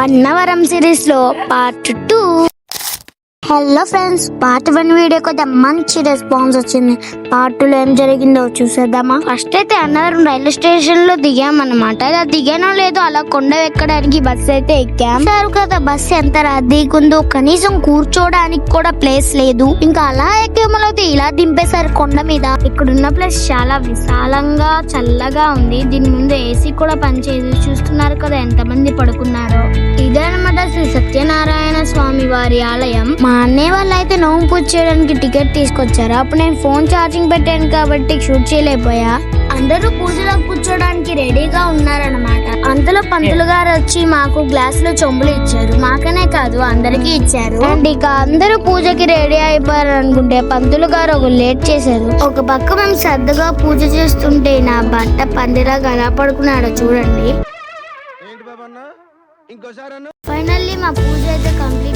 Annavaram series లో part 2. Hello friends, part 1 వీడియోకి అయితే మంచి రెస్పాన్స్ వచ్చింది. పార్ట్ 2 లో ఏం జరిగిందో చూసేద్దామా. ఫస్ట్ అయితే అన్నవరం రైల్వే స్టేషన్ లో దిగామన్నమాట. ఇలా దిగానో లేదో అలా కొండ ఎక్కడానికి బస్సు అయితే ఎక్కాం. సారు కదా, బస్సు ఎంత రద్దీకుందో, కనీసం కూర్చోడానికి కూడా ప్లేస్ లేదు. ఇంకా అలా ఎక్కేమలైతే ఇలా దింపేశారు కొండ మీద. ఇక్కడున్న ప్లేస్ చాలా విశాలంగా చల్లగా ఉంది. దీని ముందు ఏసీ కూడా పనిచేయదు. చూస్తున్నారు కదా ఎంతమంది పడుకున్నారో. ఇదే అనమాట శ్రీ సత్యనారాయణ స్వామి వారి ఆలయం. మా అన్నయ్య వాళ్ళు అయితే నోము పూజ చేయడానికి టికెట్ తీసుకొచ్చారు. అప్పుడు నేను ఫోన్ ఛార్జింగ్ పెట్టాను కాబట్టి షూట్ చేయలేకపోయా. అందరూ పూజలో కూర్చోడానికి రెడీగా ఉన్నారనమాట. అంతలో పంతులు గారు వచ్చి మాకు గ్లాసులో చెంబులు ఇచ్చారు. మాకనే కాదు అందరికి ఇచ్చారు. అండ్ ఇక అందరూ పూజకి రెడీ అయిపోయారు అనుకుంటే పంతులు గారు ఒక లేట్ చేశారు. ఒక పక్క మేము శ్రద్ధగా పూజ చేస్తుంటే నా భర్త పందిలాగా ఎలా పడుకున్నాడో చూడండి. ఫైనల్లీ మా పూజ అయితే కంప్లీట్